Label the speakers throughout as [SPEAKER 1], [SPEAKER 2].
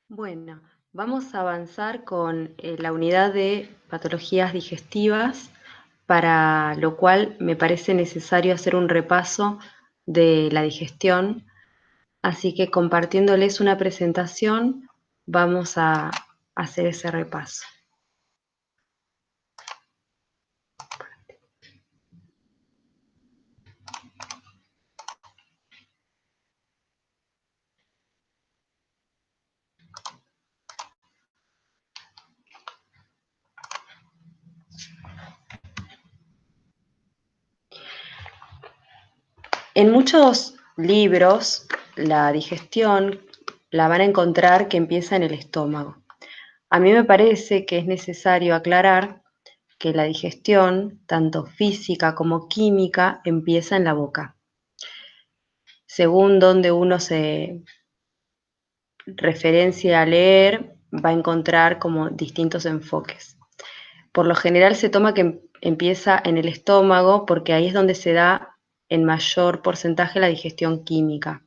[SPEAKER 1] Bueno, vamos a avanzar con la unidad de patologías digestivas, para lo cual me parece necesario hacer un repaso de la digestión, así que compartiéndoles una presentación vamos a hacer ese repaso. En muchos libros la digestión la van a encontrar que empieza en el estómago. A mí me parece que es necesario aclarar que la digestión, tanto física como química, empieza en la boca. Según donde uno se referencia a leer, va a encontrar como distintos enfoques. Por lo general se toma que empieza en el estómago porque ahí es donde se da en mayor porcentaje la digestión química.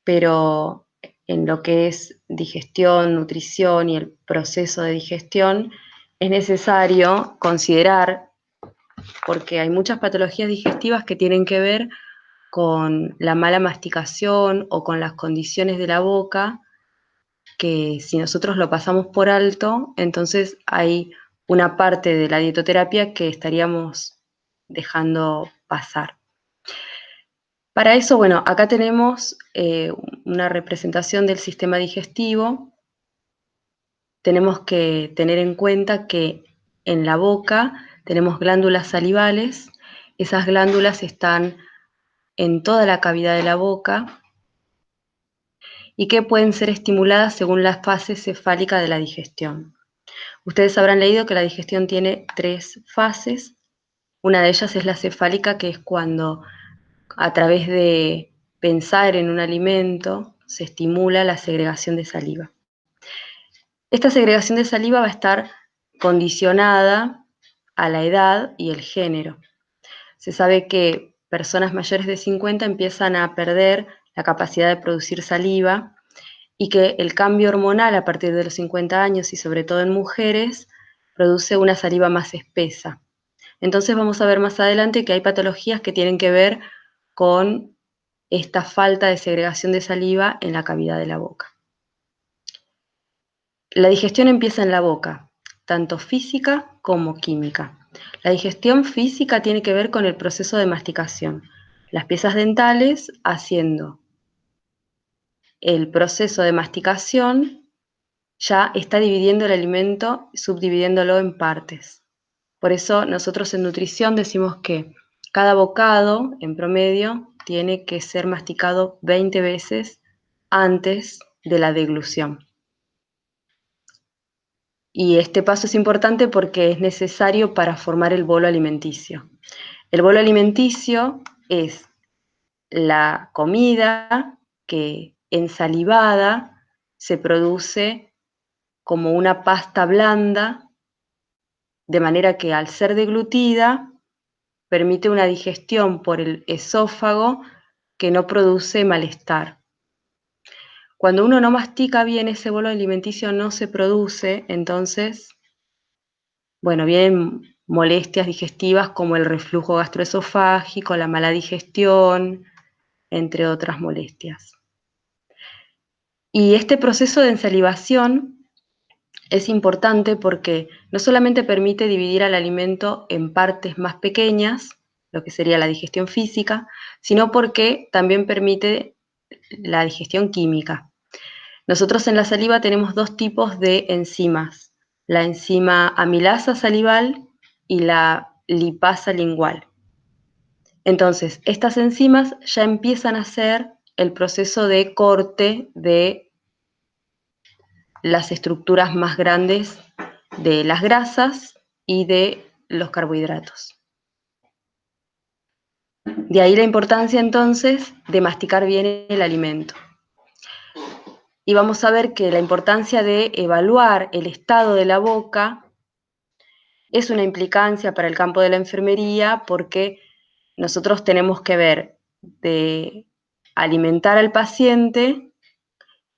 [SPEAKER 1] Pero en lo que es digestión, nutrición y el proceso de digestión, es necesario considerar, porque hay muchas patologías digestivas que tienen que ver con la mala masticación o con las condiciones de la boca, que si nosotros lo pasamos por alto, entonces hay una parte de la dietoterapia que estaríamos dejando pasar. Para eso, bueno, acá tenemos una representación del sistema digestivo. Tenemos que tener en cuenta que en la boca tenemos glándulas salivales. Esas glándulas están en toda la cavidad de la boca y que pueden ser estimuladas según la fase cefálica de la digestión. Ustedes habrán leído que la digestión tiene 3 fases. Una de ellas es la cefálica, que es cuando a través de pensar en un alimento se estimula la segregación de saliva. Esta segregación de saliva va a estar condicionada a la edad y el género. Se sabe que personas mayores de 50 empiezan a perder la capacidad de producir saliva y que el cambio hormonal a partir de los 50 años y sobre todo en mujeres produce una saliva más espesa. Entonces vamos a ver más adelante que hay patologías que tienen que ver con esta falta de segregación de saliva en la cavidad de la boca. La digestión empieza en la boca, tanto física como química. La digestión física tiene que ver con el proceso de masticación. Las piezas dentales haciendo el proceso de masticación ya está dividiendo el alimento, subdividiéndolo en partes. Por eso nosotros en nutrición decimos que cada bocado, en promedio, tiene que ser masticado 20 veces antes de la deglución. Y este paso es importante porque es necesario para formar el bolo alimenticio. El bolo alimenticio es la comida que ensalivada se produce como una pasta blanda, de manera que al ser deglutida permite una digestión por el esófago que no produce malestar. Cuando uno no mastica bien, ese bolo alimenticio no se produce, entonces, bueno, vienen molestias digestivas como el reflujo gastroesofágico, la mala digestión, entre otras molestias. Y este proceso de ensalivación es importante porque no solamente permite dividir al alimento en partes más pequeñas, lo que sería la digestión física, sino porque también permite la digestión química. Nosotros en la saliva tenemos 2 tipos de enzimas, la enzima amilasa salival y la lipasa lingual. Entonces, estas enzimas ya empiezan a hacer el proceso de corte de las estructuras más grandes de las grasas y de los carbohidratos. De ahí la importancia entonces de masticar bien el alimento. Y vamos a ver que la importancia de evaluar el estado de la boca es una implicancia para el campo de la enfermería, porque nosotros tenemos que ver de alimentar al paciente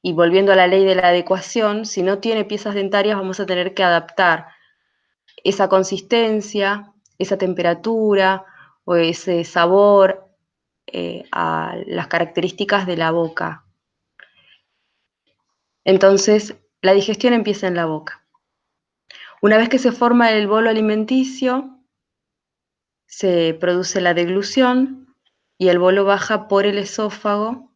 [SPEAKER 1] Y volviendo a la ley de la adecuación, si no tiene piezas dentarias vamos a tener que adaptar esa consistencia, esa temperatura o ese sabor a las características de la boca. Entonces, la digestión empieza en la boca. Una vez que se forma el bolo alimenticio, se produce la deglución y el bolo baja por el esófago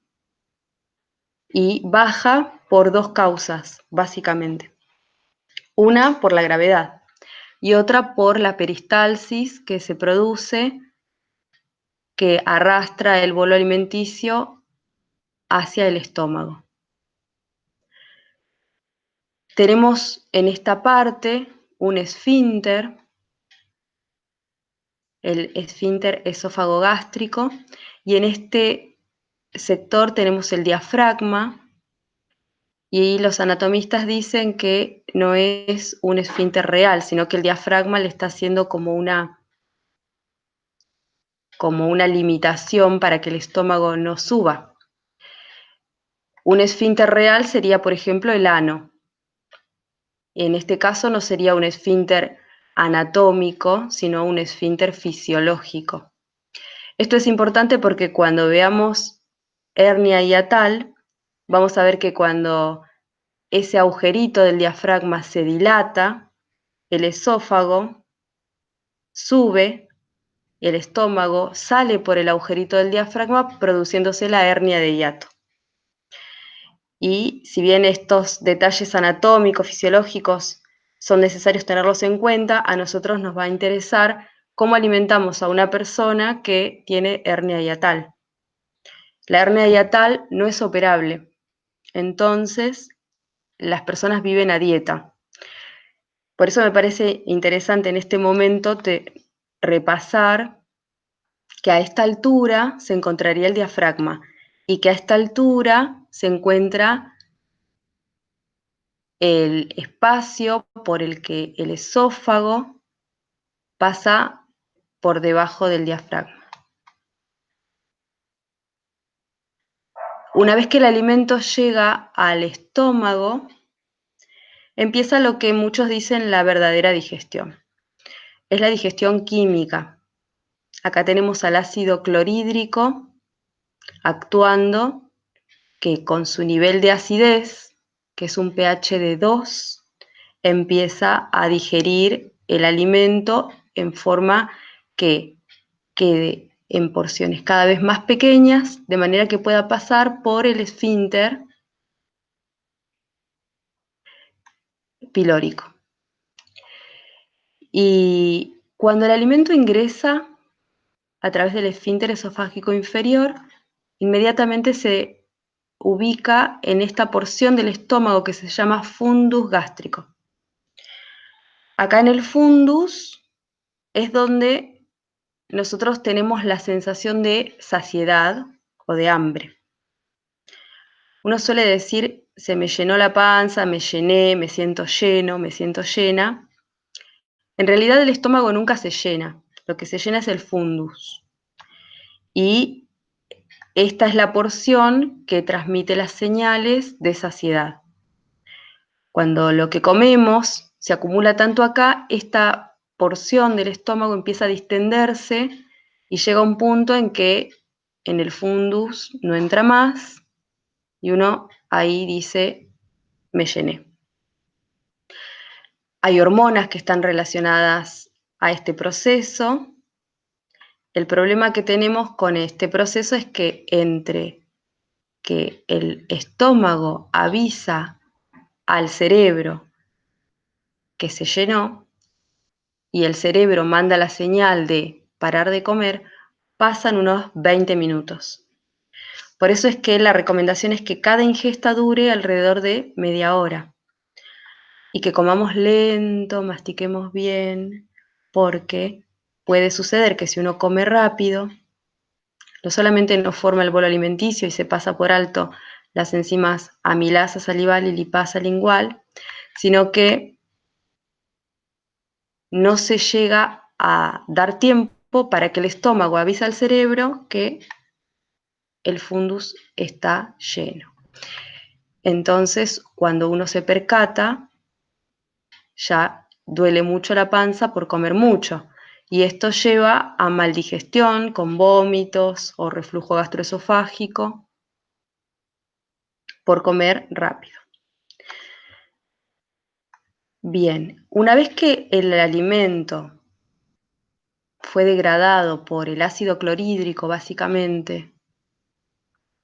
[SPEAKER 1] y baja por dos causas, básicamente. Una por la gravedad y otra por la peristalsis que se produce, que arrastra el bolo alimenticio hacia el estómago. Tenemos en esta parte un esfínter, el esfínter esófago-gástrico, y en este sector tenemos el diafragma, y los anatomistas dicen que no es un esfínter real, sino que el diafragma le está haciendo como una limitación para que el estómago no suba. Un esfínter real sería, por ejemplo, el ano. En este caso no sería un esfínter anatómico, sino un esfínter fisiológico. Esto es importante porque cuando veamos hernia hiatal, vamos a ver que cuando ese agujerito del diafragma se dilata, el esófago sube, el estómago sale por el agujerito del diafragma, produciéndose la hernia de hiato. Y si bien estos detalles anatómicos, fisiológicos, son necesarios tenerlos en cuenta, a nosotros nos va a interesar cómo alimentamos a una persona que tiene hernia hiatal. La hernia hiatal no es operable, entonces las personas viven a dieta. Por eso me parece interesante en este momento repasar que a esta altura se encontraría el diafragma y que a esta altura se encuentra el espacio por el que el esófago pasa por debajo del diafragma. Una vez que el alimento llega al estómago, empieza lo que muchos dicen la verdadera digestión. Es la digestión química. Acá tenemos al ácido clorhídrico actuando, que con su nivel de acidez, que es un pH de 2, empieza a digerir el alimento en forma que quede en porciones cada vez más pequeñas, de manera que pueda pasar por el esfínter pilórico. Y cuando el alimento ingresa a través del esfínter esofágico inferior, inmediatamente se ubica en esta porción del estómago que se llama fundus gástrico. Acá en el fundus es donde nosotros tenemos la sensación de saciedad o de hambre. Uno suele decir, se me llenó la panza, me llené, me siento lleno, me siento llena. En realidad el estómago nunca se llena, lo que se llena es el fundus. Y esta es la porción que transmite las señales de saciedad. Cuando lo que comemos se acumula tanto acá, esta porción del estómago empieza a distenderse y llega a un punto en que en el fundus no entra más y uno ahí dice, me llené. Hay hormonas que están relacionadas a este proceso. El problema que tenemos con este proceso es que entre que el estómago avisa al cerebro que se llenó y el cerebro manda la señal de parar de comer, pasan unos 20 minutos. Por eso es que la recomendación es que cada ingesta dure alrededor de media hora y que comamos lento, mastiquemos bien, porque puede suceder que si uno come rápido, no solamente no forma el bolo alimenticio y se pasa por alto las enzimas amilasa salival y lipasa lingual, sino que no se llega a dar tiempo para que el estómago avise al cerebro que el fundus está lleno. Entonces, cuando uno se percata, ya duele mucho la panza por comer mucho. Y esto lleva a maldigestión con vómitos o reflujo gastroesofágico por comer rápido. Bien, una vez que el alimento fue degradado por el ácido clorhídrico, básicamente,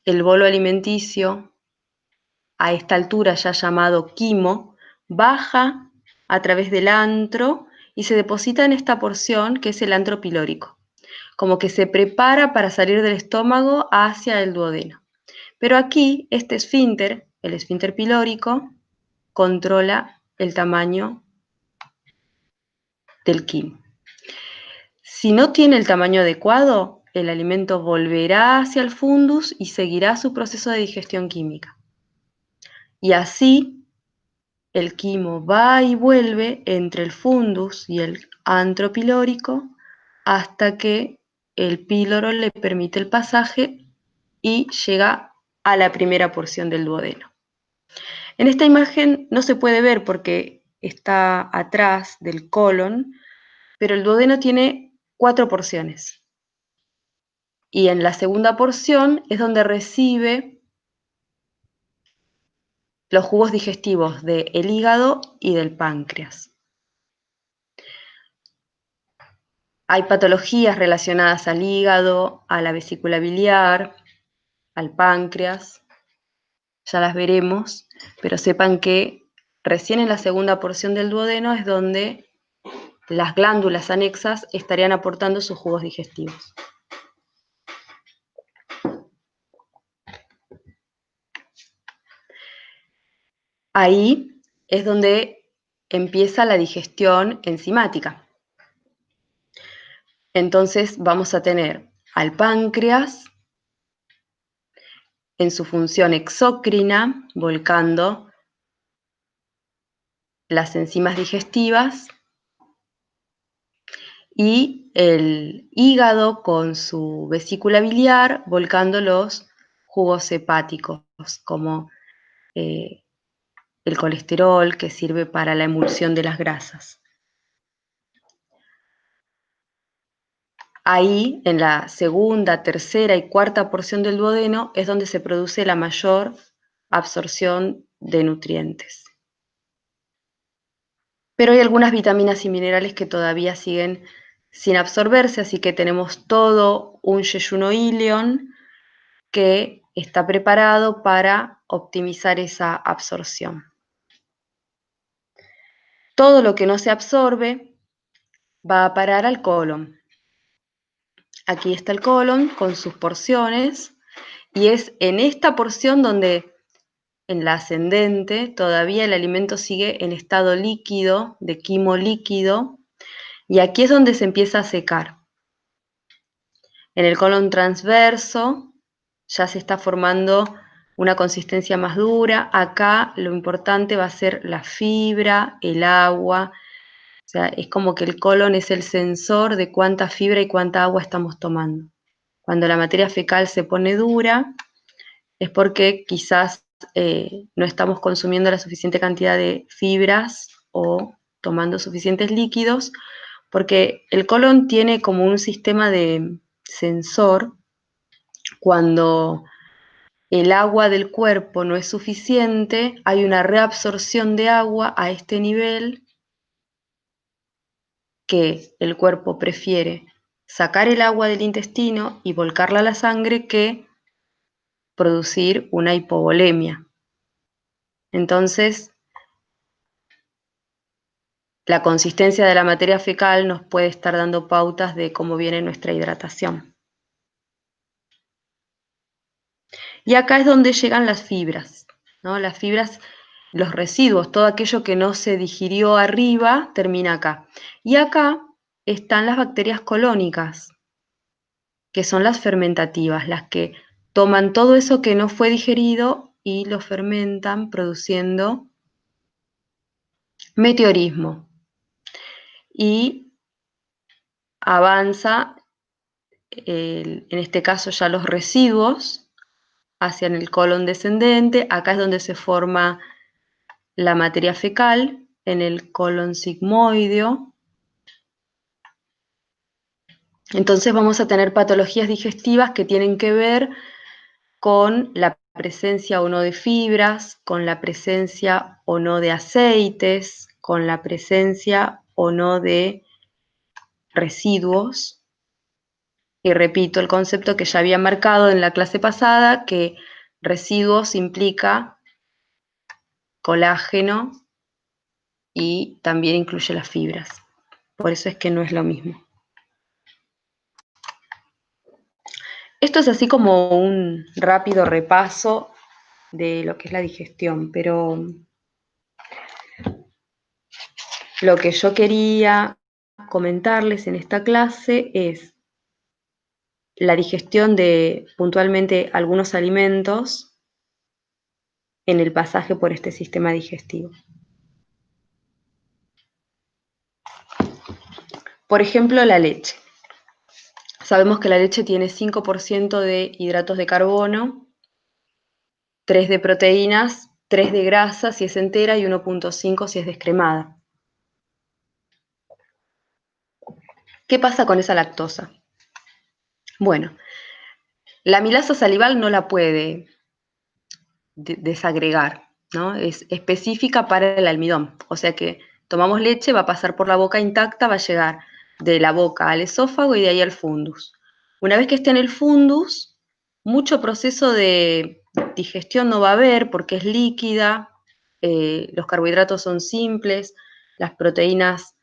[SPEAKER 1] el bolo alimenticio, a esta altura ya llamado quimo, baja a través del antro y se deposita en esta porción que es el antro pilórico, como que se prepara para salir del estómago hacia el duodeno. Pero aquí este esfínter, el esfínter pilórico, controla el tamaño del quimo. Si no tiene el tamaño adecuado, el alimento volverá hacia el fundus y seguirá su proceso de digestión química. Y así el quimo va y vuelve entre el fundus y el antro pilórico hasta que el píloro le permite el pasaje y llega a la primera porción del duodeno. En esta imagen no se puede ver porque está atrás del colon, pero el duodeno tiene 4 porciones. Y en la segunda porción es donde recibe los jugos digestivos del hígado y del páncreas. Hay patologías relacionadas al hígado, a la vesícula biliar, al páncreas, ya las veremos, pero sepan que recién en la segunda porción del duodeno es donde las glándulas anexas estarían aportando sus jugos digestivos. Ahí es donde empieza la digestión enzimática. Entonces vamos a tener al páncreas en su función exócrina, volcando las enzimas digestivas, y el hígado con su vesícula biliar volcando los jugos hepáticos, como el colesterol, que sirve para la emulsión de las grasas. Ahí, en la segunda, tercera y cuarta porción del duodeno, es donde se produce la mayor absorción de nutrientes. Pero hay algunas vitaminas y minerales que todavía siguen sin absorberse, así que tenemos todo un yeyuno ilion que está preparado para optimizar esa absorción. Todo lo que no se absorbe va a parar al colon. Aquí está el colon con sus porciones y es en esta porción donde en la ascendente todavía el alimento sigue en estado líquido, de quimo líquido, y aquí es donde se empieza a secar. En el colon transverso ya se está formando una consistencia más dura. Acá lo importante va a ser la fibra, el agua. O sea, es como que el colon es el sensor de cuánta fibra y cuánta agua estamos tomando. Cuando la materia fecal se pone dura, es porque quizás no estamos consumiendo la suficiente cantidad de fibras o tomando suficientes líquidos, porque el colon tiene como un sistema de sensor. Cuando el agua del cuerpo no es suficiente, hay una reabsorción de agua a este nivel que el cuerpo prefiere sacar el agua del intestino y volcarla a la sangre que producir una hipovolemia. Entonces, la consistencia de la materia fecal nos puede estar dando pautas de cómo viene nuestra hidratación. Y acá es donde llegan las fibras, ¿no? Las fibras, los residuos, todo aquello que no se digirió arriba, termina acá. Y acá están las bacterias colónicas, que son las fermentativas, las que toman todo eso que no fue digerido y lo fermentan produciendo meteorismo. Y avanza, en este caso ya los residuos, hacia el colon descendente. Acá es donde se forma la materia fecal, en el colon sigmoideo. Entonces vamos a tener patologías digestivas que tienen que ver con la presencia o no de fibras, con la presencia o no de aceites, con la presencia o no de residuos. Y repito el concepto que ya había marcado en la clase pasada, que residuos implica colágeno y también incluye las fibras. Por eso es que no es lo mismo. Esto es así como un rápido repaso de lo que es la digestión, pero lo que yo quería comentarles en esta clase es la digestión de puntualmente algunos alimentos en el pasaje por este sistema digestivo. Por ejemplo, la leche. Sabemos que la leche tiene 5% de hidratos de carbono, 3 de proteínas, 3 de grasa si es entera y 1,5 si es descremada. ¿Qué pasa con esa lactosa? Bueno, la amilasa salival no la puede desagregar, ¿no? Es específica para el almidón, o sea que tomamos leche, va a pasar por la boca intacta, va a llegar de la boca al esófago y de ahí al fundus. Una vez que esté en el fundus, mucho proceso de digestión no va a haber porque es líquida, los carbohidratos son simples, las proteínas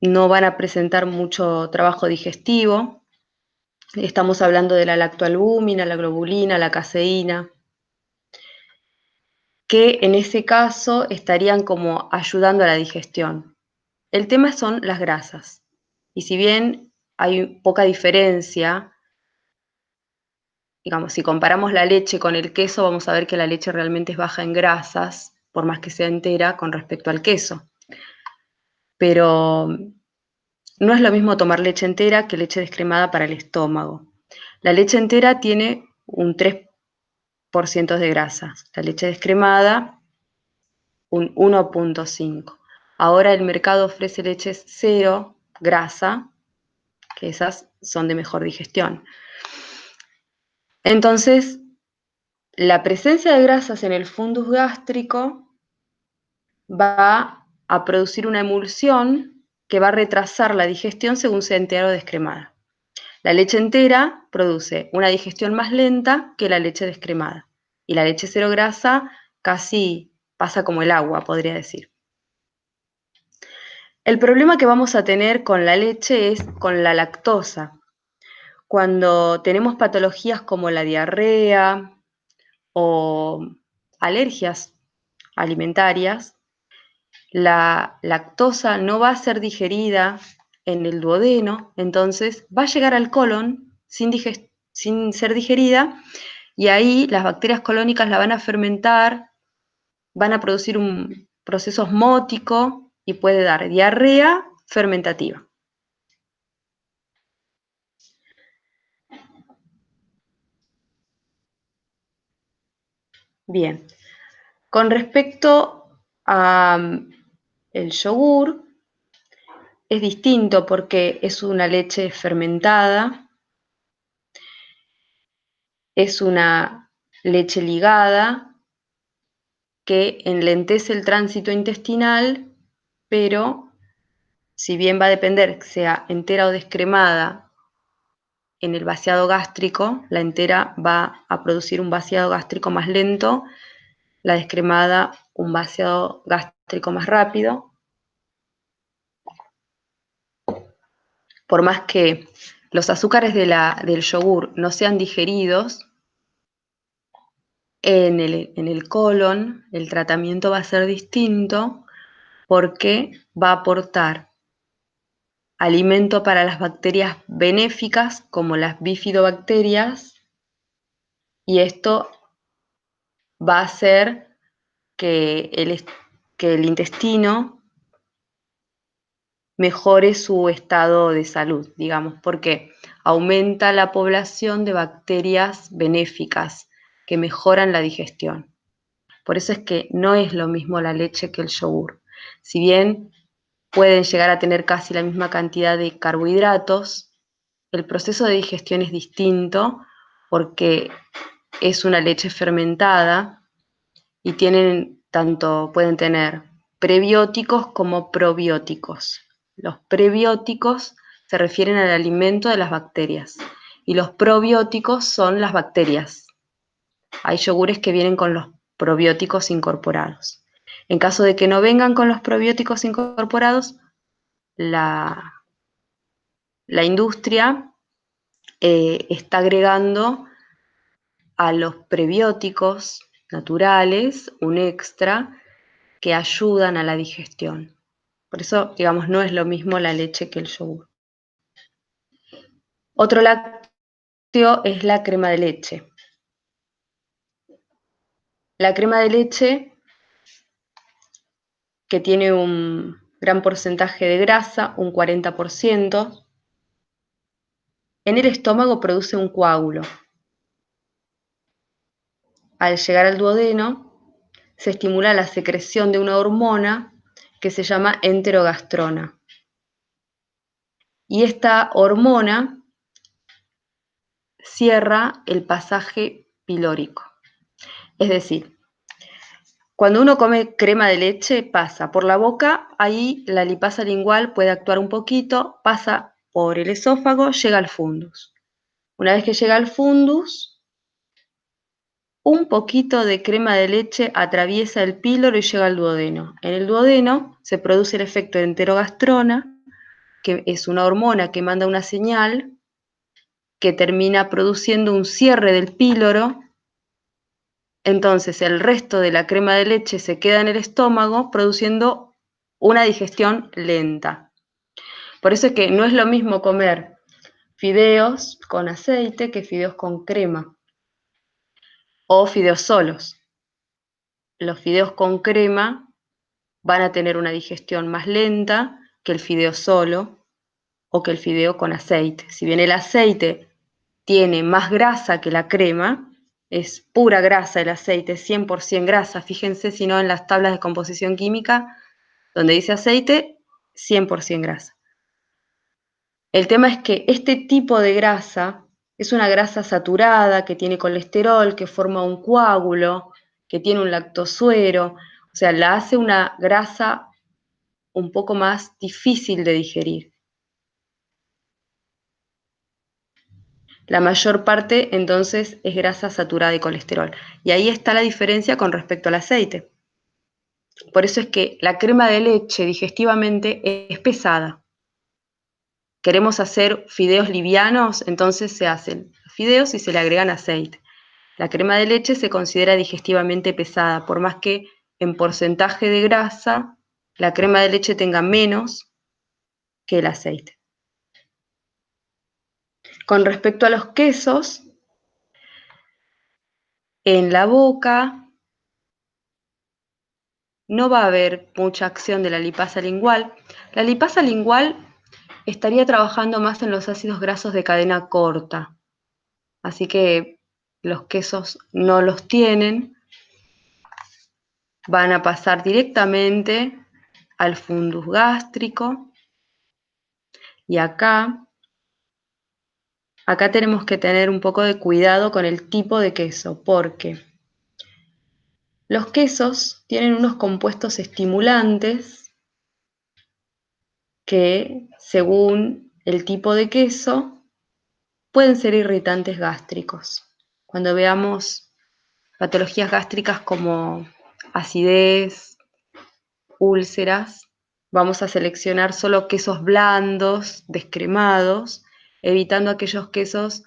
[SPEAKER 1] no van a presentar mucho trabajo digestivo. Estamos hablando de la lactoalbúmina, la globulina, la caseína, que en ese caso estarían como ayudando a la digestión. El tema son las grasas. Y si bien hay poca diferencia, digamos, si comparamos la leche con el queso, vamos a ver que la leche realmente es baja en grasas, por más que sea entera, con respecto al queso. Pero no es lo mismo tomar leche entera que leche descremada para el estómago. La leche entera tiene un 3% de grasas, la leche descremada un 1,5. Ahora el mercado ofrece leches cero grasa, que esas son de mejor digestión. Entonces, la presencia de grasas en el fundus gástrico va a producir una emulsión que va a retrasar la digestión según sea entera o descremada. La leche entera produce una digestión más lenta que la leche descremada. Y la leche cero grasa casi pasa como el agua, podría decir. El problema que vamos a tener con la leche es con la lactosa. Cuando tenemos patologías como la diarrea o alergias alimentarias, la lactosa no va a ser digerida en el duodeno, entonces va a llegar al colon sin ser digerida y ahí las bacterias colónicas la van a fermentar, van a producir un proceso osmótico y puede dar diarrea fermentativa. Bien, con respecto a el yogur, es distinto porque es una leche fermentada, es una leche ligada que enlentece el tránsito intestinal, pero si bien va a depender que sea entera o descremada en el vaciado gástrico, la entera va a producir un vaciado gástrico más lento, la descremada un vaciado gástrico más rápido. Por más que los azúcares del yogur no sean digeridos, en el colon el tratamiento va a ser distinto porque va a aportar alimento para las bacterias benéficas como las bifidobacterias y esto va a hacer que el intestino mejore su estado de salud, digamos, porque aumenta la población de bacterias benéficas, que mejoran la digestión. Por eso es que no es lo mismo la leche que el yogur. Si bien pueden llegar a tener casi la misma cantidad de carbohidratos, el proceso de digestión es distinto porque es una leche fermentada y pueden tener prebióticos como probióticos. Los prebióticos se refieren al alimento de las bacterias y los probióticos son las bacterias. Hay yogures que vienen con los probióticos incorporados. En caso de que no vengan con los probióticos incorporados, la industria está agregando a los prebióticos naturales un extra que ayudan a la digestión. Por eso, digamos, no es lo mismo la leche que el yogur. Otro lácteo es la crema de leche. La crema de leche, que tiene un gran porcentaje de grasa, un 40%, en el estómago produce un coágulo. Al llegar al duodeno, se estimula la secreción de una hormona que se llama enterogastrona. Y esta hormona cierra el pasaje pilórico. Es decir, cuando uno come crema de leche, pasa por la boca, ahí la lipasa lingual puede actuar un poquito, pasa por el esófago, llega al fundus. Una vez que llega al fundus, un poquito de crema de leche atraviesa el píloro y llega al duodeno. En el duodeno se produce el efecto de enterogastrona, que es una hormona que manda una señal que termina produciendo un cierre del píloro. Entonces el resto de la crema de leche se queda en el estómago produciendo una digestión lenta. Por eso es que no es lo mismo comer fideos con aceite que fideos con crema o fideos solos. Los fideos con crema van a tener una digestión más lenta que el fideo solo o que el fideo con aceite. Si bien el aceite tiene más grasa que la crema, es pura grasa el aceite, 100% grasa. Fíjense si no en las tablas de composición química, donde dice aceite, 100% grasa. El tema es que este tipo de grasa es una grasa saturada que tiene colesterol, que forma un coágulo, que tiene un lactosuero, o sea, la hace una grasa un poco más difícil de digerir. La mayor parte entonces es grasa saturada y colesterol. Y ahí está la diferencia con respecto al aceite. Por eso es que la crema de leche digestivamente es pesada. Queremos hacer fideos livianos, entonces se hacen fideos y se le agregan aceite. La crema de leche se considera digestivamente pesada, por más que en porcentaje de grasa la crema de leche tenga menos que el aceite. Con respecto a los quesos, en la boca no va a haber mucha acción de la lipasa lingual. La lipasa lingual estaría trabajando más en los ácidos grasos de cadena corta, así que los quesos no los tienen, van a pasar directamente al fundus gástrico y acá tenemos que tener un poco de cuidado con el tipo de queso, porque los quesos tienen unos compuestos estimulantes que, según el tipo de queso, pueden ser irritantes gástricos. Cuando veamos patologías gástricas como acidez, úlceras, vamos a seleccionar solo quesos blandos, descremados, evitando aquellos quesos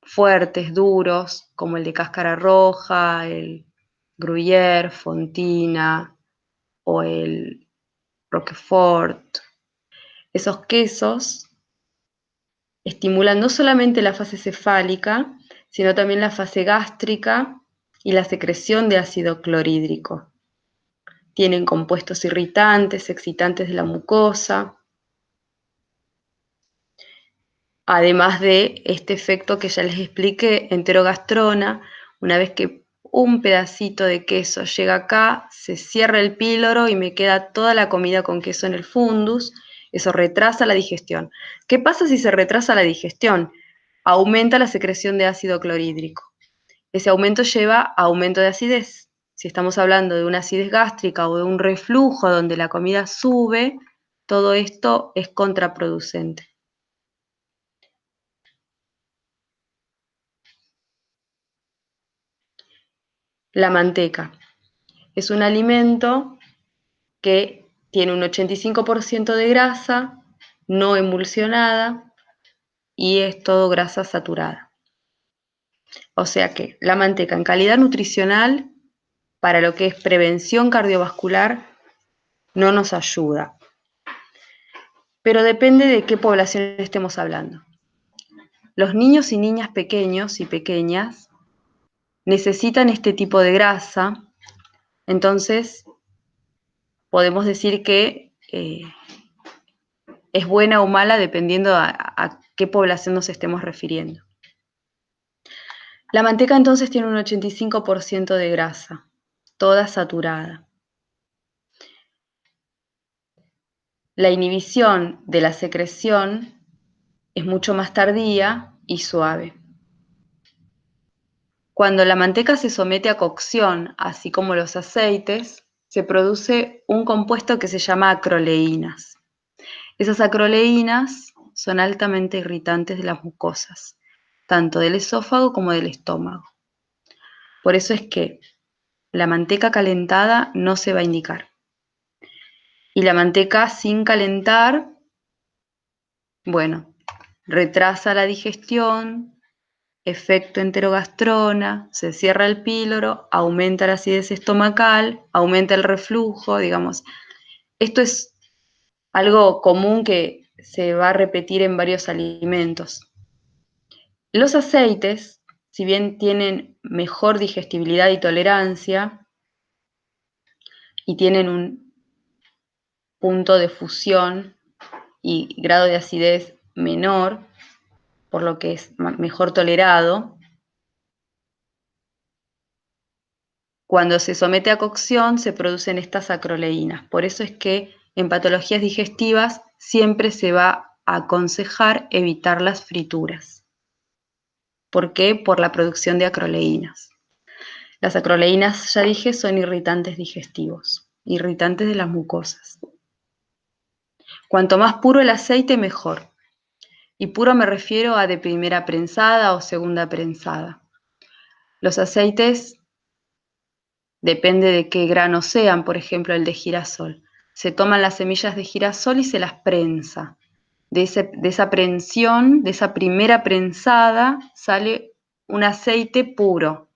[SPEAKER 1] fuertes, duros, como el de cáscara roja, el Gruyère, Fontina o el Roquefort. Esos quesos estimulan no solamente la fase cefálica, sino también la fase gástrica y la secreción de ácido clorhídrico. Tienen compuestos irritantes, excitantes de la mucosa, además de este efecto que ya les expliqué, enterogastrona, Una vez que un pedacito de queso llega acá, se cierra el píloro y me queda toda la comida con queso en el fundus. Eso retrasa la digestión. ¿Qué pasa si se retrasa la digestión? Aumenta la secreción de ácido clorhídrico. Ese aumento lleva a aumento de acidez. Si estamos hablando de una acidez gástrica o de un reflujo donde la comida sube, todo esto es contraproducente. La manteca es un alimento que tiene un 85% de grasa, no emulsionada, y es todo grasa saturada. O sea que la manteca en calidad nutricional, para lo que es prevención cardiovascular, no nos ayuda. Pero depende de qué población estemos hablando. Los niños y niñas pequeños y pequeñas necesitan este tipo de grasa, entonces podemos decir que es buena o mala dependiendo a qué población nos estemos refiriendo. La manteca entonces tiene un 85% de grasa, toda saturada. La inhibición de la secreción es mucho más tardía y suave. Cuando la manteca se somete a cocción, así como los aceites, se produce un compuesto que se llama acroleínas. Esas acroleínas son altamente irritantes de las mucosas, tanto del esófago como del estómago. Por eso es que la manteca calentada no se va a indicar. Y la manteca sin calentar, bueno, retrasa la digestión, efecto enterogastrona, se cierra el píloro, aumenta la acidez estomacal, aumenta el reflujo, digamos. Esto es algo común que se va a repetir en varios alimentos. Los aceites, si bien tienen mejor digestibilidad y tolerancia, y tienen un punto de fusión y grado de acidez menor, por lo que es mejor tolerado, cuando se somete a cocción se producen estas acroleínas. Por eso es que en patologías digestivas siempre se va a aconsejar evitar las frituras. ¿Por qué? Por la producción de acroleínas. Las acroleínas, ya dije, son irritantes digestivos, irritantes de las mucosas. Cuanto más puro el aceite, mejor. Y puro me refiero a de primera prensada o segunda prensada. Los aceites, depende de qué grano sean, por ejemplo el de girasol. Se toman las semillas de girasol y se las prensa. De esa prensión, de esa primera prensada, sale un aceite puro.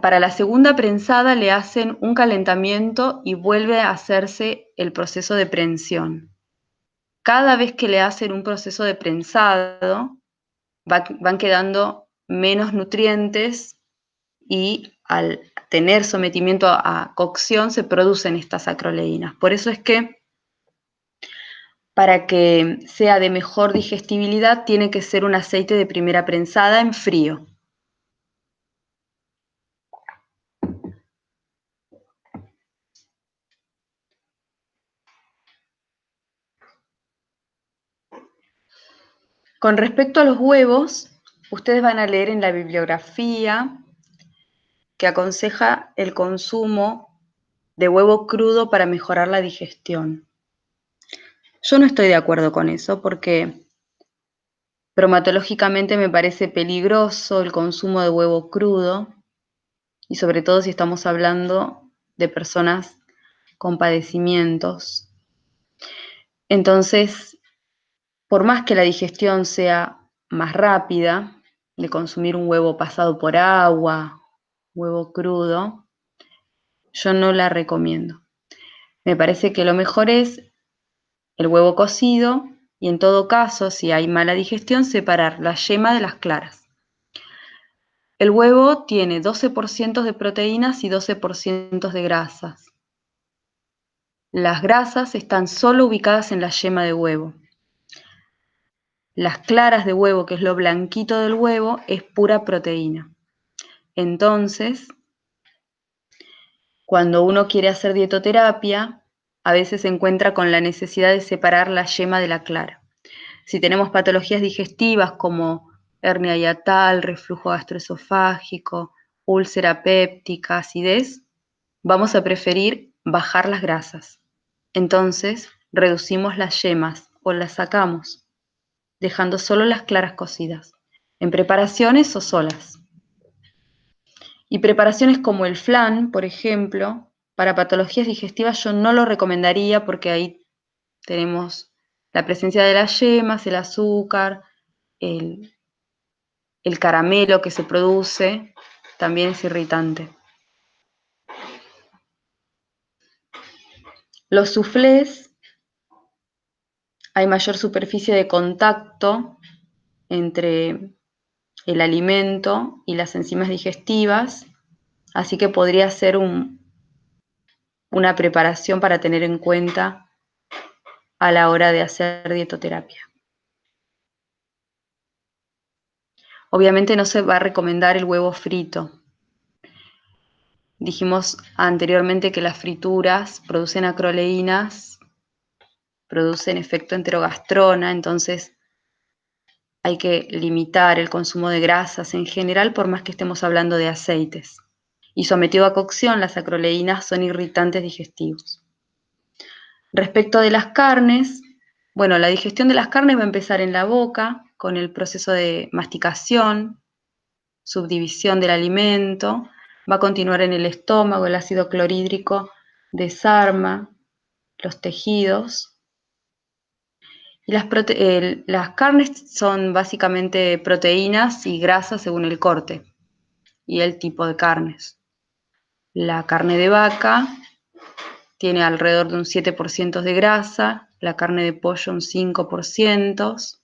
[SPEAKER 1] Para la segunda prensada le hacen un calentamiento y vuelve a hacerse el proceso de prensión. Cada vez que le hacen un proceso de prensado, van quedando menos nutrientes y al tener sometimiento a cocción se producen estas acroleínas. Por eso es que para que sea de mejor digestibilidad tiene que ser un aceite de primera prensada en frío. Con respecto a los huevos, ustedes van a leer en la bibliografía que aconseja el consumo de huevo crudo para mejorar la digestión. Yo no estoy de acuerdo con eso porque bromatológicamente me parece peligroso el consumo de huevo crudo y sobre todo si estamos hablando de personas con padecimientos. Entonces, por más que la digestión sea más rápida, de consumir un huevo pasado por agua, huevo crudo, yo no la recomiendo. Me parece que lo mejor es el huevo cocido y en todo caso, si hay mala digestión, separar la yema de las claras. El huevo tiene 12% de proteínas y 12% de grasas. Las grasas están solo ubicadas en la yema de huevo. Las claras de huevo, que es lo blanquito del huevo, es pura proteína. Entonces, cuando uno quiere hacer dietoterapia, a veces se encuentra con la necesidad de separar la yema de la clara. Si tenemos patologías digestivas como hernia hiatal, reflujo gastroesofágico, úlcera péptica, acidez, vamos a preferir bajar las grasas. Entonces, reducimos las yemas o las sacamos, dejando solo las claras cocidas, en preparaciones o solas. Y preparaciones como el flan, por ejemplo, para patologías digestivas yo no lo recomendaría porque ahí tenemos la presencia de las yemas, el azúcar, el, el caramelo que se produce, también es irritante. Los soufflés, hay mayor superficie de contacto entre el alimento y las enzimas digestivas, así que podría ser una preparación para tener en cuenta a la hora de hacer dietoterapia. Obviamente no se va a recomendar el huevo frito. Dijimos anteriormente que las frituras producen acroleínas, producen efecto enterogastrona, entonces hay que limitar el consumo de grasas en general, por más que estemos hablando de aceites. Y sometido a cocción, las acroleínas son irritantes digestivos. Respecto de las carnes, bueno, la digestión de las carnes va a empezar en la boca, con el proceso de masticación, subdivisión del alimento, va a continuar en el estómago, el ácido clorhídrico desarma los tejidos. Y las carnes son básicamente proteínas y grasas según el corte y el tipo de carnes. La carne de vaca tiene alrededor de un 7% de grasa, la carne de pollo un 5%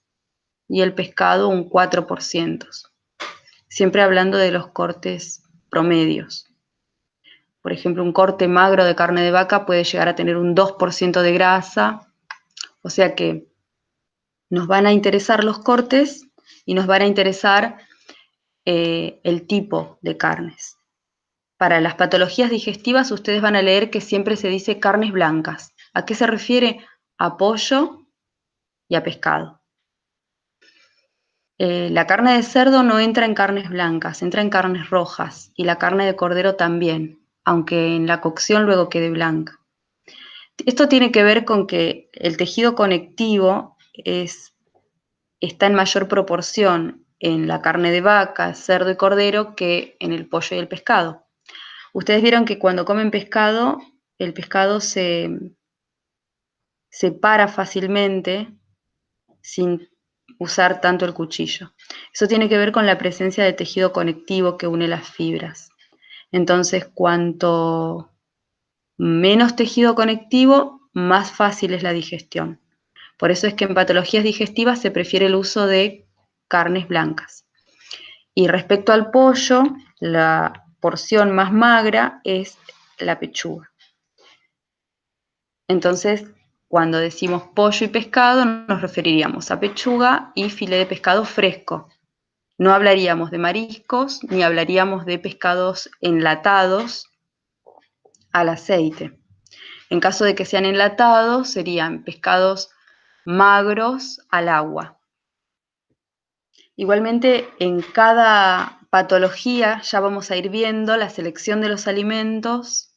[SPEAKER 1] y el pescado un 4%. Siempre hablando de los cortes promedios. Por ejemplo, un corte magro de carne de vaca puede llegar a tener un 2% de grasa, o sea que nos van a interesar los cortes y nos van a interesar el tipo de carnes. Para las patologías digestivas ustedes van a leer que siempre se dice carnes blancas. ¿A qué se refiere? A pollo y a pescado. La carne de cerdo no entra en carnes blancas, entra en carnes rojas y la carne de cordero también, aunque en la cocción luego quede blanca. Esto tiene que ver con que el tejido conectivo está en mayor proporción en la carne de vaca, cerdo y cordero que en el pollo y el pescado. Ustedes vieron que cuando comen pescado, el pescado se separa fácilmente sin usar tanto el cuchillo. Eso tiene que ver con la presencia de tejido conectivo que une las fibras. Entonces, cuanto menos tejido conectivo, más fácil es la digestión. Por eso es que en patologías digestivas se prefiere el uso de carnes blancas. Y respecto al pollo, la porción más magra es la pechuga. Entonces, cuando decimos pollo y pescado, nos referiríamos a pechuga y filé de pescado fresco. No hablaríamos de mariscos ni hablaríamos de pescados enlatados al aceite. En caso de que sean enlatados, serían pescados magros al agua. Igualmente, en cada patología ya vamos a ir viendo la selección de los alimentos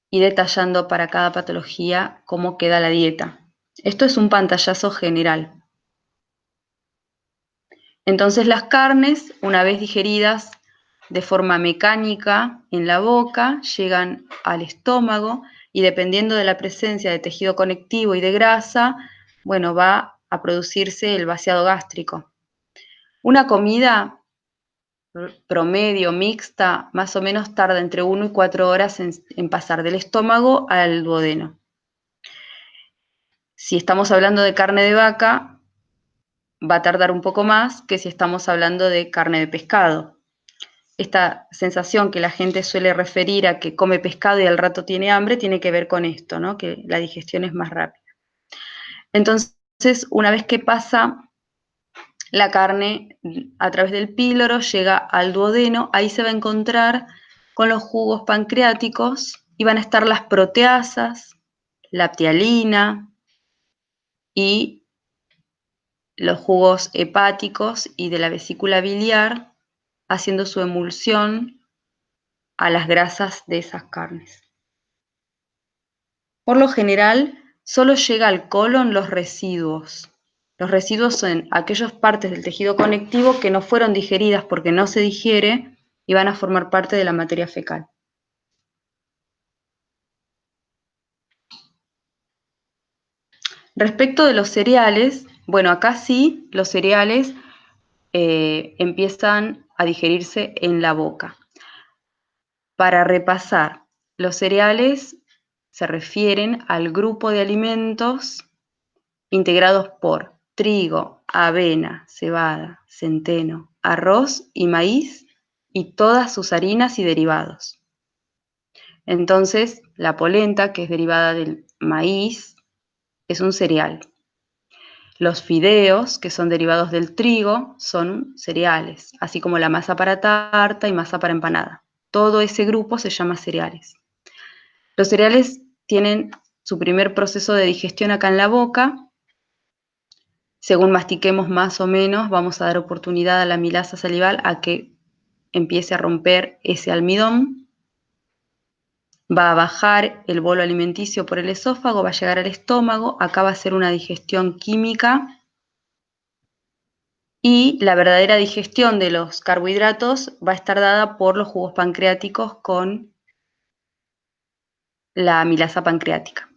[SPEAKER 1] y detallando para cada patología cómo queda la dieta. Esto es un pantallazo general. Entonces las carnes, una vez digeridas de forma mecánica en la boca, llegan al estómago y dependiendo de la presencia de tejido conectivo y de grasa, bueno, va a producirse el vaciado gástrico. Una comida promedio mixta más o menos tarda entre 1 y 4 horas en pasar del estómago al duodeno. Si estamos hablando de carne de vaca, va a tardar un poco más que si estamos hablando de carne de pescado. Esta sensación que la gente suele referir a que come pescado y al rato tiene hambre, tiene que ver con esto, ¿no? Que la digestión es más rápida. Entonces, Entonces, una vez que pasa la carne a través del píloro, llega al duodeno, ahí se va a encontrar con los jugos pancreáticos y van a estar las proteasas, la ptialina y los jugos hepáticos y de la vesícula biliar, haciendo su emulsión a las grasas de esas carnes. Por lo general, solo llega al colon los residuos. Los residuos son aquellas partes del tejido conectivo que no fueron digeridas porque no se digiere y van a formar parte de la materia fecal. Respecto de los cereales, bueno, acá sí los cereales empiezan a digerirse en la boca. Para repasar, los cereales se refieren al grupo de alimentos integrados por trigo, avena, cebada, centeno, arroz y maíz y todas sus harinas y derivados. Entonces, la polenta, que es derivada del maíz, es un cereal. Los fideos, que son derivados del trigo, son cereales, así como la masa para tarta y masa para empanada. Todo ese grupo se llama cereales. Los cereales tienen su primer proceso de digestión acá en la boca. Según mastiquemos más o menos, vamos a dar oportunidad a la amilasa salival a que empiece a romper ese almidón. Va a bajar el bolo alimenticio por el esófago, va a llegar al estómago, acá va a ser una digestión química y la verdadera digestión de los carbohidratos va a estar dada por los jugos pancreáticos con la amilasa pancreática.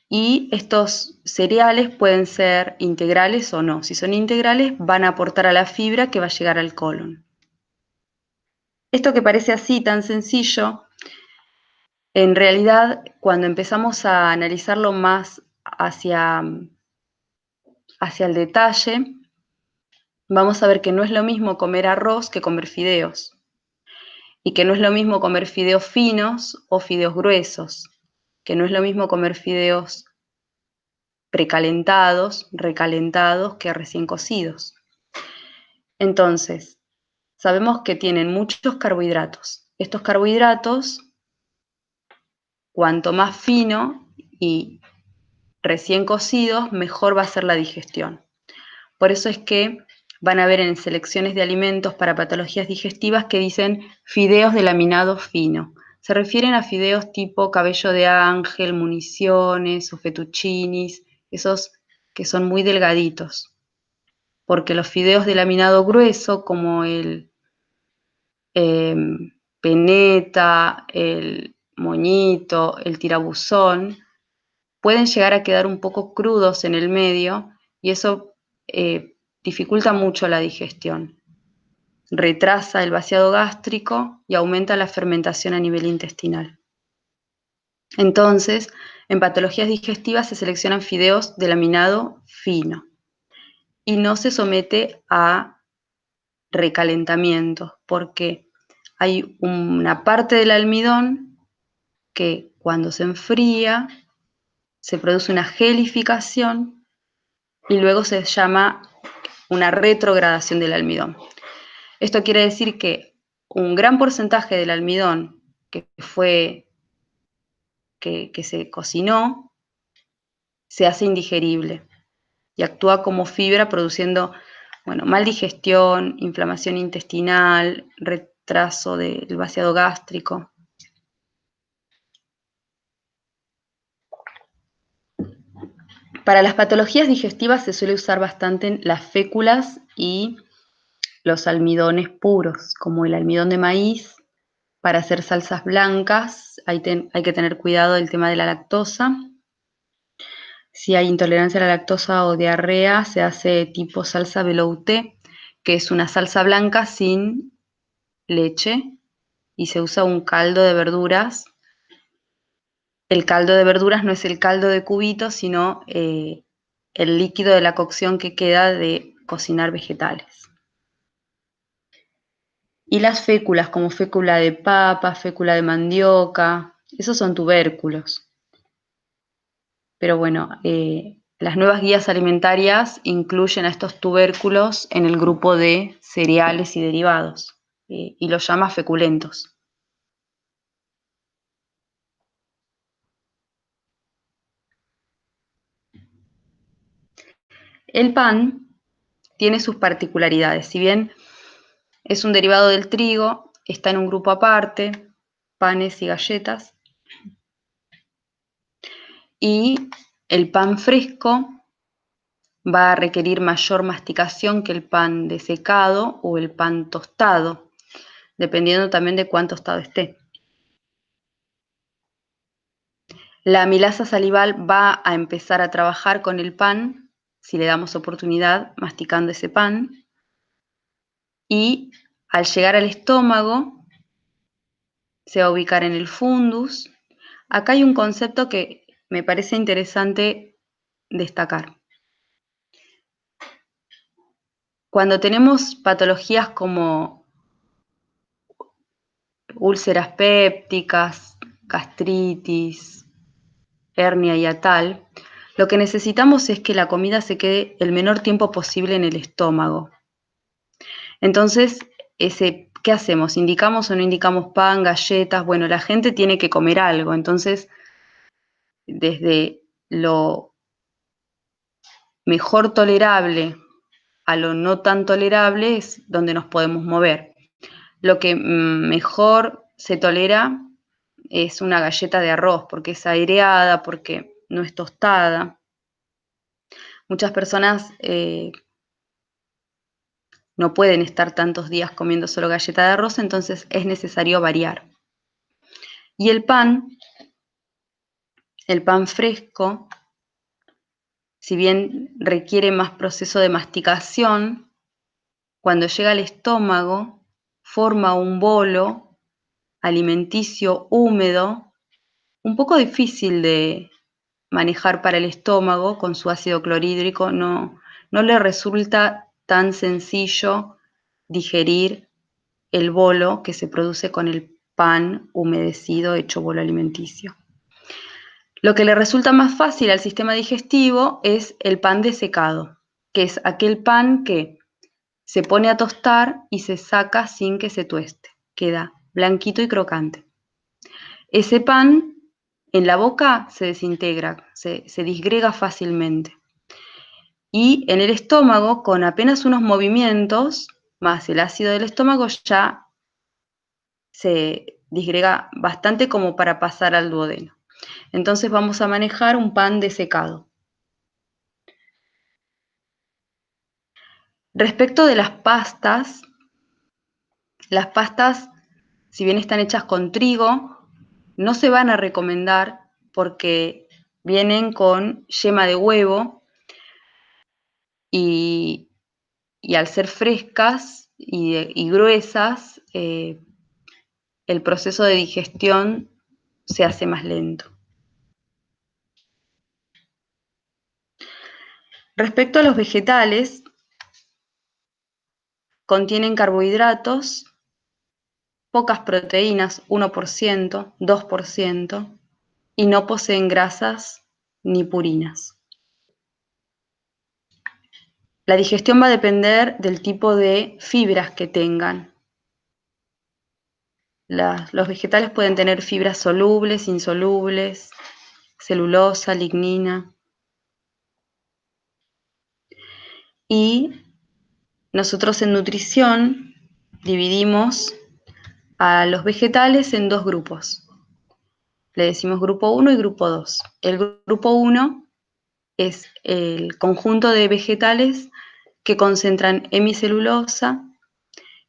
[SPEAKER 1] Y estos cereales pueden ser integrales o no. Si son integrales, van a aportar a la fibra que va a llegar al colon. Esto que parece así tan sencillo, en realidad cuando empezamos a analizarlo más hacia el detalle, vamos a ver que no es lo mismo comer arroz que comer fideos. Y que no es lo mismo comer fideos finos o fideos gruesos. Que no es lo mismo comer fideos precalentados, recalentados, que recién cocidos. Entonces, sabemos que tienen muchos carbohidratos. Estos carbohidratos, cuanto más fino y recién cocidos, mejor va a ser la digestión. Por eso es que van a ver en selecciones de alimentos para patologías digestivas que dicen fideos de laminado fino. Se refieren a fideos tipo cabello de ángel, municiones o fettuccinis, esos que son muy delgaditos. Porque los fideos de laminado grueso, como el peneta, el moñito, el tirabuzón, pueden llegar a quedar un poco crudos en el medio y eso dificulta mucho la digestión. Retrasa el vaciado gástrico y aumenta la fermentación a nivel intestinal. Entonces, en patologías digestivas se seleccionan fideos de laminado fino y no se somete a recalentamiento porque hay una parte del almidón que cuando se enfría se produce una gelificación y luego se llama una retrogradación del almidón. Esto quiere decir que un gran porcentaje del almidón que se cocinó se hace indigerible y actúa como fibra produciendo mal digestión, inflamación intestinal, retraso del vaciado gástrico. Para las patologías digestivas se suele usar bastante las féculas y los almidones puros, como el almidón de maíz. Para hacer salsas blancas hay que tener cuidado del tema de la lactosa. Si hay intolerancia a la lactosa o diarrea, se hace tipo salsa velouté, que es una salsa blanca sin leche y se usa un caldo de verduras. El caldo de verduras no es el caldo de cubitos, sino el líquido de la cocción que queda de cocinar vegetales. Y las féculas, como fécula de papa, fécula de mandioca, esos son tubérculos. Pero bueno, las nuevas guías alimentarias incluyen a estos tubérculos en el grupo de cereales y derivados, y los llama feculentos. El pan tiene sus particularidades. Si bien es un derivado del trigo, está en un grupo aparte, panes y galletas. Y el pan fresco va a requerir mayor masticación que el pan desecado o el pan tostado, dependiendo también de cuán tostado esté. La amilasa salival va a empezar a trabajar con el pan, si le damos oportunidad, masticando ese pan, y al llegar al estómago se va a ubicar en el fundus. Acá hay un concepto que me parece interesante destacar. Cuando tenemos patologías como úlceras pépticas, gastritis, hernia y atal, lo que necesitamos es que la comida se quede el menor tiempo posible en el estómago. Entonces, ¿qué hacemos? ¿Indicamos o no indicamos pan, galletas? Bueno, la gente tiene que comer algo, entonces, desde lo mejor tolerable a lo no tan tolerable es donde nos podemos mover. Lo que mejor se tolera es una galleta de arroz, porque es aireada, porque no es tostada. Muchas personas no pueden estar tantos días comiendo solo galleta de arroz, entonces es necesario variar. Y el pan fresco, si bien requiere más proceso de masticación, cuando llega al estómago forma un bolo alimenticio húmedo, un poco difícil de manejar para el estómago con su ácido clorhídrico, no le resulta tan sencillo digerir el bolo que se produce con el pan humedecido hecho bolo alimenticio. Lo que le resulta más fácil al sistema digestivo es el pan desecado, que es aquel pan que se pone a tostar y se saca sin que se tueste, queda blanquito y crocante. Ese pan en la boca se desintegra, se disgrega fácilmente. Y en el estómago, con apenas unos movimientos, más el ácido del estómago, ya se disgrega bastante como para pasar al duodeno. Entonces vamos a manejar un pan desecado. Respecto de las pastas, si bien están hechas con trigo, no se van a recomendar porque vienen con yema de huevo y al ser frescas y gruesas, el proceso de digestión se hace más lento. Respecto a los vegetales, contienen carbohidratos, pocas proteínas, 1%, 2%, y no poseen grasas ni purinas. La digestión va a depender del tipo de fibras que tengan. Los vegetales pueden tener fibras solubles, insolubles, celulosa, lignina. Y nosotros en nutrición dividimos a los vegetales en dos grupos. Le decimos grupo 1 y grupo 2. El grupo 1 es el conjunto de vegetales que concentran hemicelulosa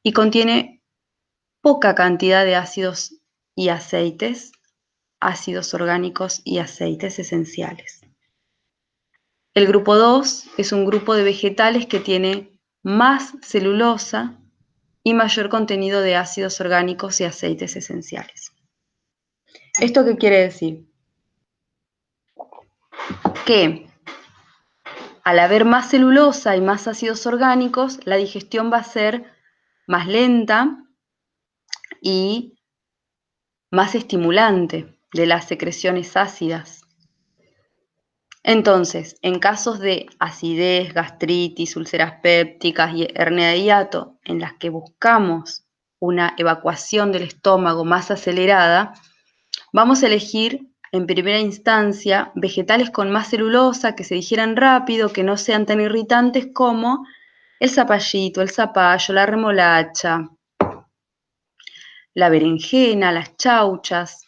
[SPEAKER 1] y contiene poca cantidad de ácidos y aceites, ácidos orgánicos y aceites esenciales. El grupo 2 es un grupo de vegetales que tiene más celulosa y mayor contenido de ácidos orgánicos y aceites esenciales. ¿Esto qué quiere decir? Que al haber más celulosa y más ácidos orgánicos, la digestión va a ser más lenta y más estimulante de las secreciones ácidas. Entonces, en casos de acidez, gastritis, úlceras pépticas y hernia de hiato, en las que buscamos una evacuación del estómago más acelerada, vamos a elegir en primera instancia vegetales con más celulosa, que se digieran rápido, que no sean tan irritantes como el zapallito, el zapallo, la remolacha, la berenjena, las chauchas.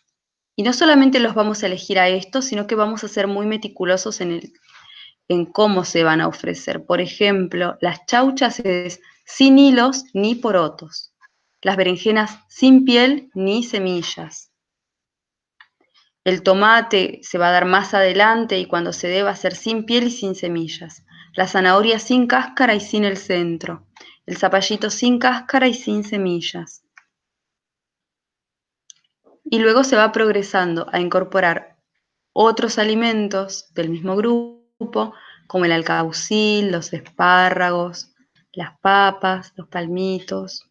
[SPEAKER 1] Y no solamente los vamos a elegir a estos, sino que vamos a ser muy meticulosos en cómo se van a ofrecer. Por ejemplo, las chauchas es sin hilos ni porotos. Las berenjenas sin piel ni semillas. El tomate se va a dar más adelante y cuando se dé va a ser sin piel y sin semillas. La zanahoria sin cáscara y sin el centro. El zapallito sin cáscara y sin semillas. Y luego se va progresando a incorporar otros alimentos del mismo grupo, como el alcaucil, los espárragos, las papas, los palmitos,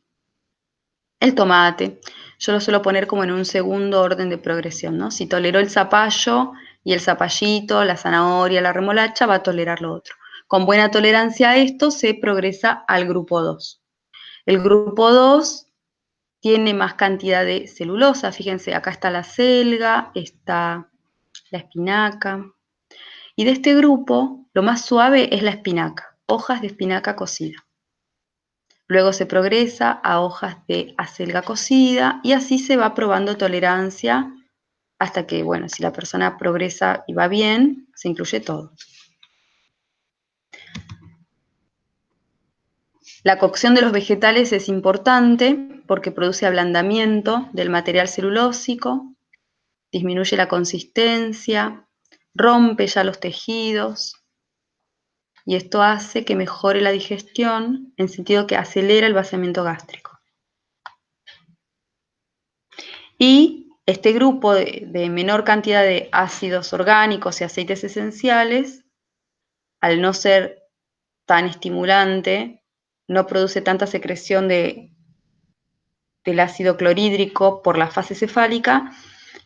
[SPEAKER 1] el tomate. Yo lo suelo poner como en un segundo orden de progresión, ¿no? Si toleró el zapallo y el zapallito, la zanahoria, la remolacha, va a tolerar lo otro. Con buena tolerancia a esto se progresa al grupo 2. El grupo 2 tiene más cantidad de celulosa. Fíjense, acá está la selga, está la espinaca. Y de este grupo, lo más suave es la espinaca, hojas de espinaca cocida. Luego se progresa a hojas de acelga cocida y así se va probando tolerancia hasta que, bueno, si la persona progresa y va bien, se incluye todo. La cocción de los vegetales es importante porque produce ablandamiento del material celulósico, disminuye la consistencia, rompe ya los tejidos y esto hace que mejore la digestión en sentido que acelera el vaciamiento gástrico. Y este grupo de menor cantidad de ácidos orgánicos y aceites esenciales, al no ser tan estimulante, no produce tanta secreción del ácido clorhídrico por la fase cefálica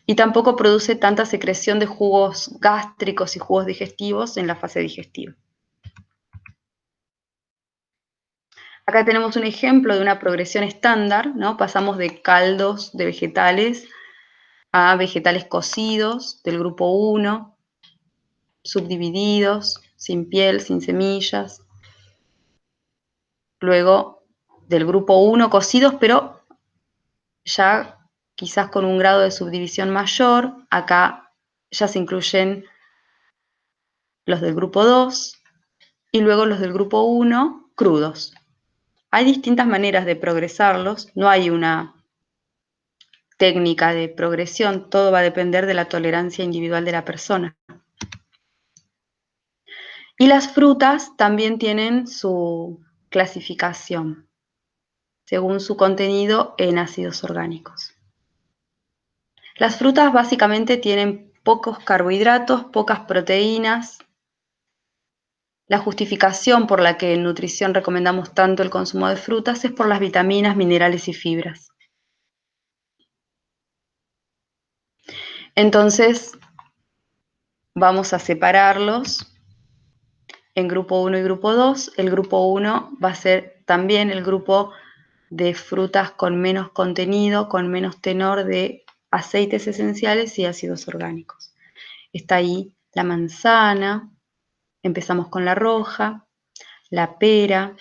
[SPEAKER 1] y tampoco produce tanta secreción de jugos gástricos y jugos digestivos en la fase digestiva. Acá tenemos un ejemplo de una progresión estándar, ¿no? Pasamos de caldos de vegetales a vegetales cocidos del grupo 1, subdivididos, sin piel, sin semillas. Luego del grupo 1 cocidos, pero ya quizás con un grado de subdivisión mayor. Acá ya se incluyen los del grupo 2 y luego los del grupo 1 crudos. Hay distintas maneras de progresarlos, no hay una técnica de progresión, todo va a depender de la tolerancia individual de la persona. Y las frutas también tienen su clasificación según su contenido en ácidos orgánicos. Las frutas básicamente tienen pocos carbohidratos, pocas proteínas. La justificación por la que en nutrición recomendamos tanto el consumo de frutas es por las vitaminas, minerales y fibras. Entonces, vamos a separarlos en grupo 1 y grupo 2. El grupo 1 va a ser también el grupo de frutas con menos contenido, con menos tenor de aceites esenciales y ácidos orgánicos. Está ahí la manzana, empezamos con la roja, la pera,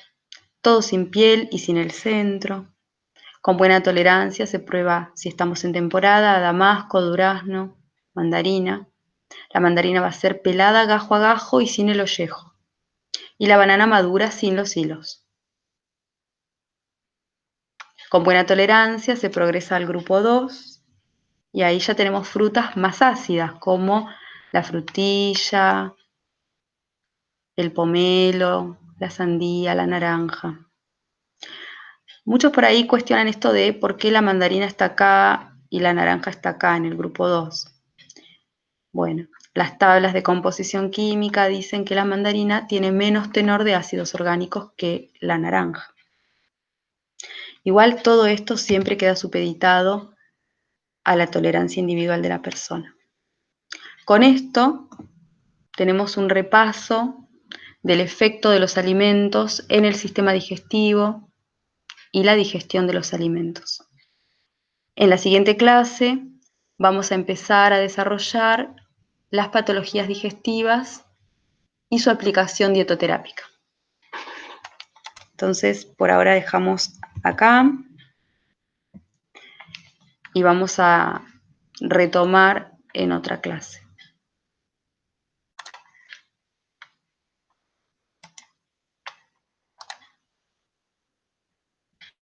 [SPEAKER 1] todo sin piel y sin el centro. Con buena tolerancia se prueba, si estamos en temporada, damasco, durazno, mandarina. La mandarina va a ser pelada gajo a gajo y sin el ollejo. Y la banana madura sin los hilos. Con buena tolerancia se progresa al grupo 2 y ahí ya tenemos frutas más ácidas como la frutilla, el pomelo, la sandía, la naranja. Muchos por ahí cuestionan esto de por qué la mandarina está acá y la naranja está acá en el grupo 2. Bueno, las tablas de composición química dicen que la mandarina tiene menos tenor de ácidos orgánicos que la naranja. Igual todo esto siempre queda supeditado a la tolerancia individual de la persona. Con esto tenemos un repaso del efecto de los alimentos en el sistema digestivo y la digestión de los alimentos. En la siguiente clase vamos a empezar a desarrollar las patologías digestivas y su aplicación dietoterápica. Entonces, por ahora dejamos acá y vamos a retomar en otra clase.